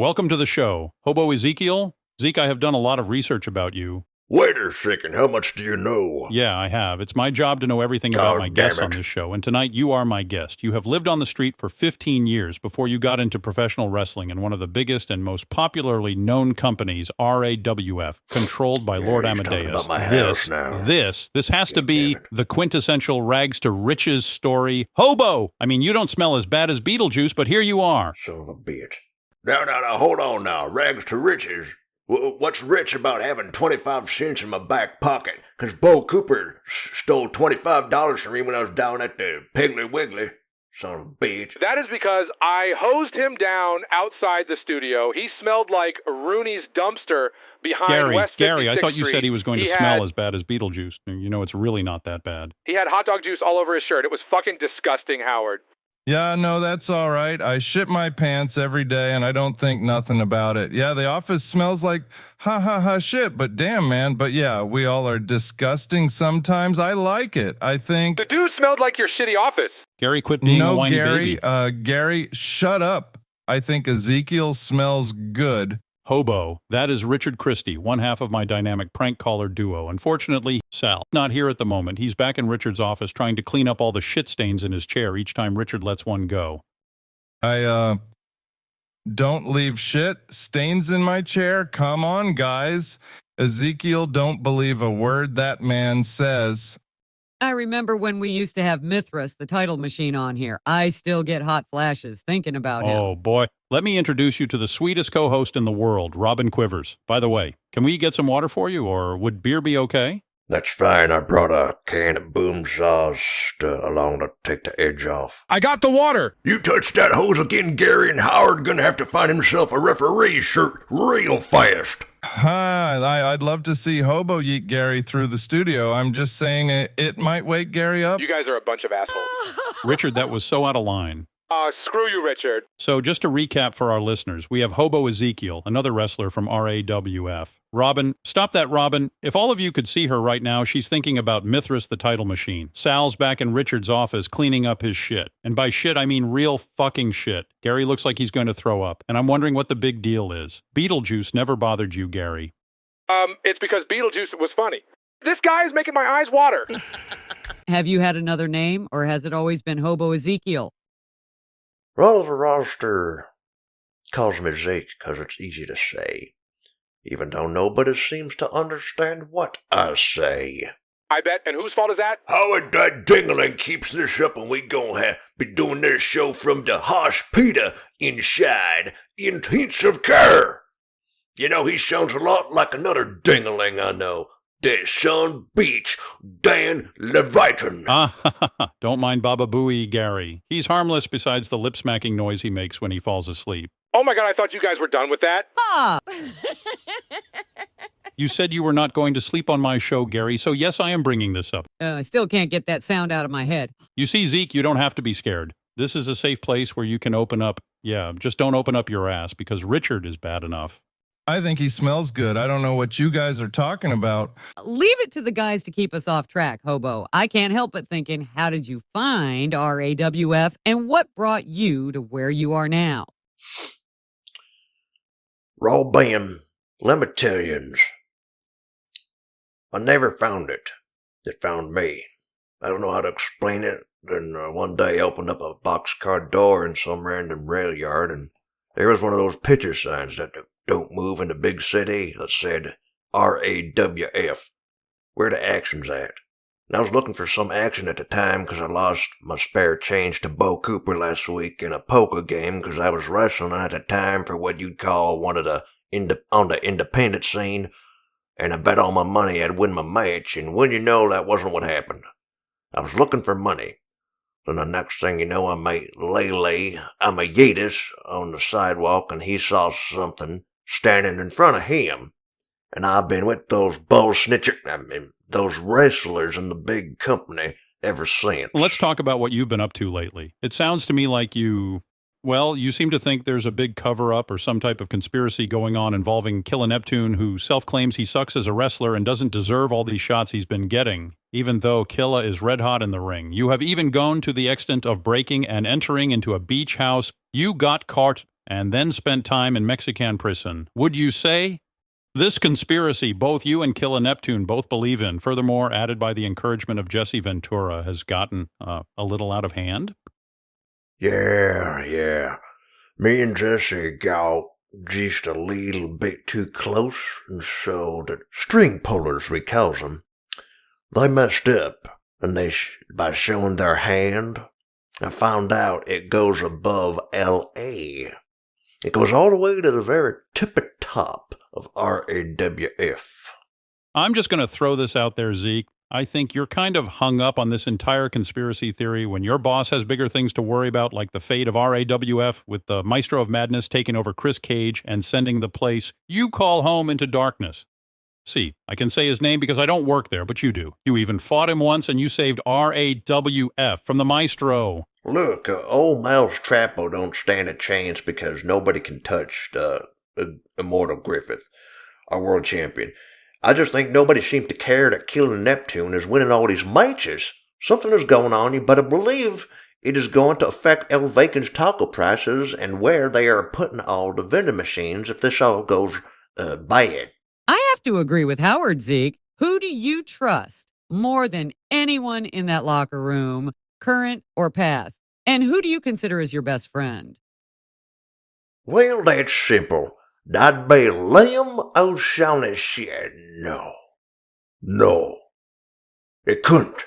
Welcome to the show. Hobo Ezekiel? Zeke, I have done a lot of research about you. Wait a second, how much do you know? Yeah, I have. It's my job to know everything about my guests damn on it. this show, and tonight you are my guest. You have lived on the street for 15 years before you got into professional wrestling in one of the biggest and most popularly known companies, RAWF, controlled by Lord he's talking Amadeus. about my house now. This has to be damn it. the quintessential rags to riches story. Hobo! I mean, you don't smell as bad as Beetlejuice, but here you are. Son of a bitch. Now, hold on now. Rags to riches. What's rich about having 25 cents in my back pocket? 'Cause Bo Cooper stole $25 from me when I was down at the Piggly Wiggly. Son of a bitch. That is because I hosed him down outside the studio. He smelled like Rooney's dumpster behind West 56th Gary, I thought you Street. said he was going to smell as bad as Beetlejuice. You know, it's really not that bad. He had hot dog juice all over his shirt. It was fucking disgusting, Howard. Yeah, no, that's all right. I shit my pants every day and I don't think nothing about it. Yeah, the office smells like shit, but damn, man. But yeah, we all are disgusting sometimes. I like it. I think. The dude smelled like your shitty office. Gary, quit being a whiny Gary, baby. Gary, shut up. I think Ezekiel smells good. Hobo. That is Richard Christie, one half of my dynamic prank caller duo. Unfortunately, Sal, not here at the moment. He's back in Richard's office trying to clean up all the shit stains in his chair each time Richard lets one go. I, don't leave shit stains in my chair. Come on, guys. Ezekiel don't believe a word that man says. I remember when we used to have Mithras, the title machine, on here. I still get hot flashes thinking about him. Oh, boy. Let me introduce you to the sweetest co-host in the world, Robin Quivers. By the way, can we get some water for you, or would beer be okay? That's fine. I brought a can of boom saws along to take the edge off. I got the water! You touch that hose again, Gary, and Howard gonna have to find himself a referee shirt real fast. I'd love to see Hobo yeet Gary through the studio. I'm just saying it might wake Gary up. You guys are a bunch of assholes. Richard, that was so out of line. Screw you, Richard. So just to recap for our listeners, we have Hobo Ezekiel, another wrestler from RAWF. Robin, stop that, Robin. If all of you could see her right now, she's thinking about Mithras, the title machine. Sal's back in Richard's office cleaning up his shit. And by shit, I mean real fucking shit. Gary looks like he's going to throw up, and I'm wondering what the big deal is. Beetlejuice never bothered you, Gary. It's because Beetlejuice was funny. This guy is making my eyes water. Have you had another name, or has it always been Hobo Ezekiel? All of the roster calls me Zeke because it's easy to say, even though nobody seems to understand what I say. I bet. And whose fault is that? Howard that dingling keeps this up and we gonna be doing this show from the hospital inside intensive care. You know, he sounds a lot like another dingling I know. The Sun Beach Dan Leviathan. Don't mind Baba Booey, Gary. He's harmless besides the lip-smacking noise he makes when he falls asleep. Oh my god, I thought you guys were done with that. You said you were not going to sleep on my show, Gary, so yes, I am bringing this up. I still can't get that sound out of my head. You see, Zeke, you don't have to be scared. This is a safe place where you can open up. Yeah, just don't open up your ass, because Richard is bad enough. I think he smells good. I don't know what you guys are talking about. Leave it to the guys to keep us off track, Hobo. I can't help but thinking, how did you find RAWF, and what brought you to where you are now? Raw bam, Limitations. I never found it. It found me. I don't know how to explain it. Then one day I opened up a boxcar door in some random rail yard, and there was one of those picture signs that don't move in the big city that said RAWF, where the action's at. And I was looking for some action at the time because I lost my spare change to Bo Cooper last week in a poker game because I was wrestling at the time for what you'd call one of the on the independent scene, and I bet all my money I'd win my match, and when you know, that wasn't what happened. I was looking for money. Then the next thing you know, I met Lele Amadeus on the sidewalk, and he saw something standing in front of him. And I've been with those those wrestlers in the big company ever since. Let's talk about what you've been up to lately. It sounds to me like you seem to think there's a big cover-up or some type of conspiracy going on involving Killa Neptune, who self-claims he sucks as a wrestler and doesn't deserve all these shots he's been getting, even though Killa is red hot in the ring. You have even gone to the extent of breaking and entering into a beach house. You got carte and then spent time in Mexican prison. Would you say? This conspiracy, both you and Killer Neptune both believe in, furthermore, added by the encouragement of Jesse Ventura, has gotten a little out of hand? Yeah. Me and Jesse got just a little bit too close, and so the string pullers, we calls them, they messed up, and by showing their hand, I found out it goes above L.A. It goes all the way to the very tippy top of RAWF. I'm just going to throw this out there, Zeke. I think you're kind of hung up on this entire conspiracy theory when your boss has bigger things to worry about, like the fate of RAWF, with the Maestro of Madness taking over Chris Cage and sending the place you call home into darkness. See, I can say his name because I don't work there, but you do. You even fought him once, and you saved RAWF from the Maestro. Look, old Mouse Trappo don't stand a chance because nobody can touch Immortal Griffith, our world champion. I just think nobody seems to care that Killer Neptune is winning all these matches. Something is going on, you better believe it is going to affect El Vacan's taco prices and where they are putting all the vending machines if this all goes bad. I have to agree with Howard, Zeke. Who do you trust more than anyone in that locker room, current or past? And who do you consider as your best friend? Well, that's simple. That'd be Liam O'Shaughnessy. No. It couldn't.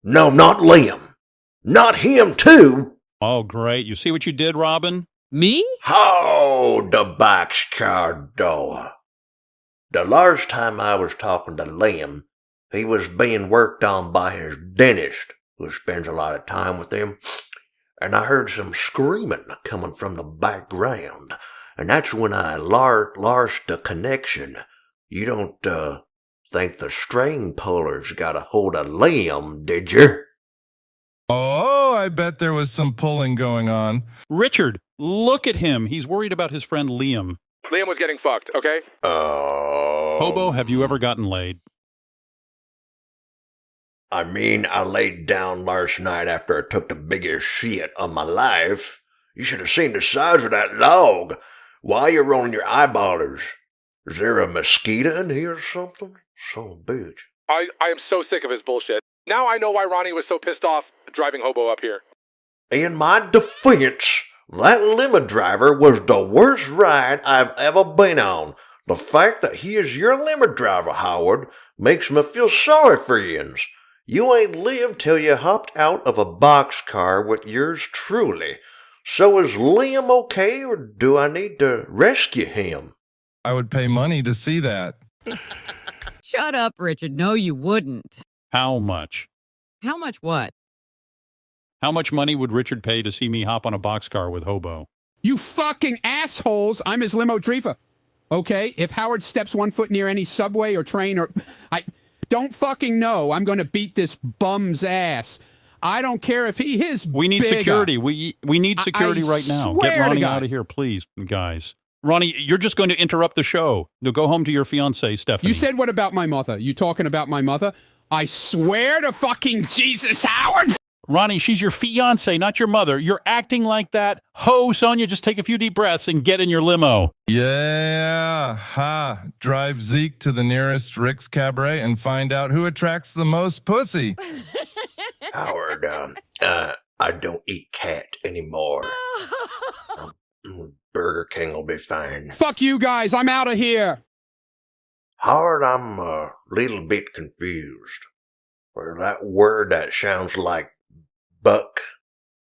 No, not Liam. Not him, too. Oh, great. You see what you did, Robin? Me? Hold the boxcar door. The last time I was talking to Liam, he was being worked on by his dentist, who spends a lot of time with him, and I heard some screaming coming from the background, and that's when I lost the connection. You don't think the string pullers got a hold of Liam, did you? Oh, I bet there was some pulling going on. Richard, look at him. He's worried about his friend Liam. Liam was getting fucked, okay? Hobo, have you ever gotten laid? I mean, I laid down last night after I took the biggest shit of my life. You should have seen the size of that log. Why you rolling your eyeballers? Is there a mosquito in here or something? Son of a bitch. I am so sick of his bullshit. Now I know why Ronnie was so pissed off driving Hobo up here. In my defense, that limo driver was the worst ride I've ever been on. The fact that he is your limo driver, Howard, makes me feel sorry for yins. You ain't lived till you hopped out of a boxcar with yours truly. So is Liam okay, or do I need to rescue him? I would pay money to see that. Shut up, Richard. No, you wouldn't. How much? How much what? How much money would Richard pay to see me hop on a boxcar with Hobo? You fucking assholes! I'm his limo driver. Okay? If Howard steps 1 foot near any subway or train or... I don't fucking know. I'm going to beat this bum's ass. I don't care if he is We need bigger. security. We need security I right now. swear Get to Ronnie God. out of here, please, guys. Ronnie, you're just going to interrupt the show. Now go home to your fiancée, Stephanie. You said what about my mother? You talking about my mother? I swear to fucking Jesus, Howard! Ronnie, she's your fiancée, not your mother. You're acting like that. Ho, Sonia, just take a few deep breaths and get in your limo. Yeah, ha. Drive Zeke to the nearest Rick's Cabaret and find out who attracts the most pussy. Howard, I don't eat cat anymore. Burger King will be fine. Fuck you guys, I'm out of here! Howard, I'm a little bit confused. Well, that word that sounds like buck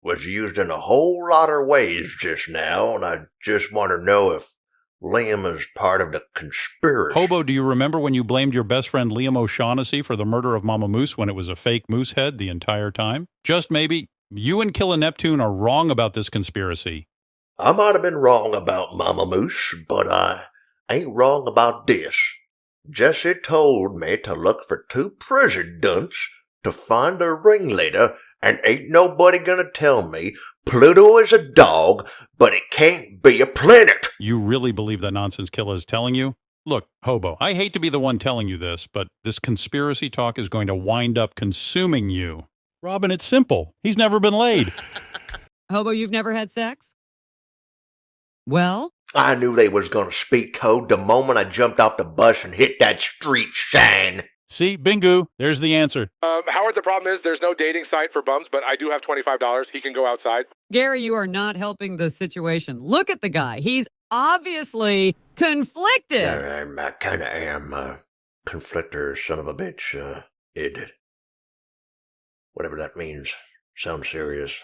was used in a whole lot of ways just now, and I just want to know if Liam is part of the conspiracy. Hobo, do you remember when you blamed your best friend Liam O'Shaughnessy for the murder of Mama Moose when it was a fake moose head the entire time? Just maybe, you and Killer Neptune are wrong about this conspiracy. I might have been wrong about Mama Moose, but I ain't wrong about this. Jesse told me to look for 2 presidents to find a ringleader, and ain't nobody gonna tell me Pluto is a dog, but it can't be a planet. You really believe that nonsense Killer is telling you? Look, Hobo, I hate to be the one telling you this, but this conspiracy talk is going to wind up consuming you. Robin, it's simple. He's never been laid. Hobo, you've never had sex? Well, I knew they was gonna speak code the moment I jumped off the bus and hit that street sign. See, bingo, there's the answer. Howard, the problem is there's no dating site for bums, but I do have $25. He can go outside. Gary, you are not helping the situation. Look at the guy. He's obviously conflicted. I kinda am, conflictor, son of a bitch, whatever that means. Sounds serious.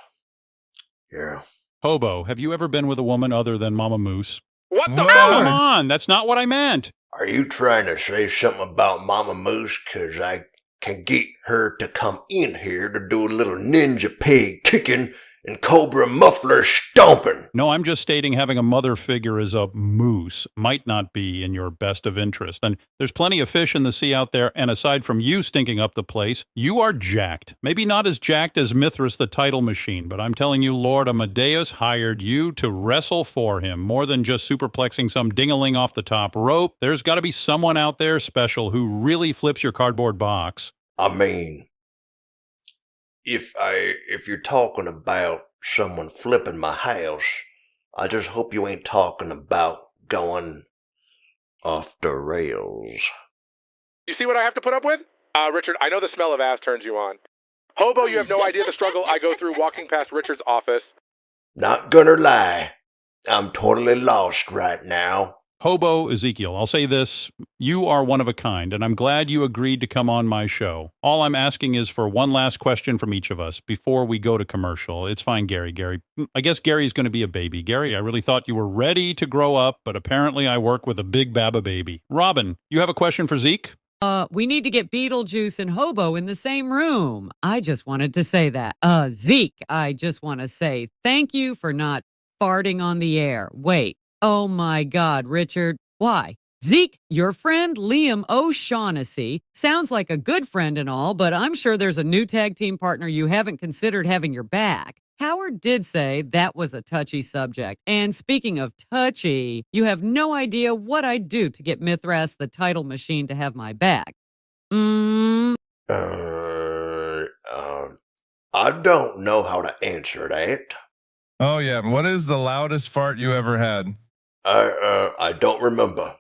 Yeah. Hobo, have you ever been with a woman other than Mama Moose? What the What? fuck? Come on, that's not what I meant. Are you trying to say something about Mama Moose? 'Cause I can get her to come in here to do a little ninja pig kicking and cobra muffler stomping. No, I'm just stating having a mother figure as a moose might not be in your best of interest. And there's plenty of fish in the sea out there, and aside from you stinking up the place, you are jacked. Maybe not as jacked as Mithras the title machine, but I'm telling you, Lord Amadeus hired you to wrestle for him more than just superplexing some ding-a-ling off the top rope. There's got to be someone out there special who really flips your cardboard box. I mean, if you're talking about someone flipping my house, I just hope you ain't talking about going off the rails. You see what I have to put up with? Richard, I know the smell of ass turns you on. Hobo, you have no idea the struggle I go through walking past Richard's office. Not gonna lie, I'm totally lost right now. Hobo Ezekiel, I'll say this. You are one of a kind, and I'm glad you agreed to come on my show. All I'm asking is for one last question from each of us before we go to commercial. It's fine, Gary. I guess Gary's going to be a baby. Gary, I really thought you were ready to grow up, but apparently I work with a big baba baby. Robin, you have a question for Zeke? We need to get Beetlejuice and Hobo in the same room. I just wanted to say that. Zeke, I just want to say thank you for not farting on the air. Wait. Oh my God, Richard. Why? Zeke, your friend Liam O'Shaughnessy sounds like a good friend and all, but I'm sure there's a new tag team partner you haven't considered having your back. Howard did say that was a touchy subject. And speaking of touchy, you have no idea what I'd do to get Mithras the title machine to have my back. I don't know how to answer that. Oh, yeah. What is the loudest fart you ever had? I don't remember.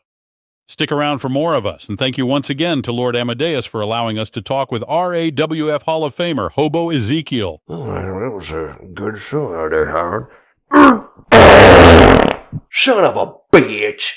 Stick around for more of us, and thank you once again to Lord Amadeus for allowing us to talk with RAWF Hall of Famer Hobo Ezekiel. Oh, that was a good show out there, Howard. Son of a bitch!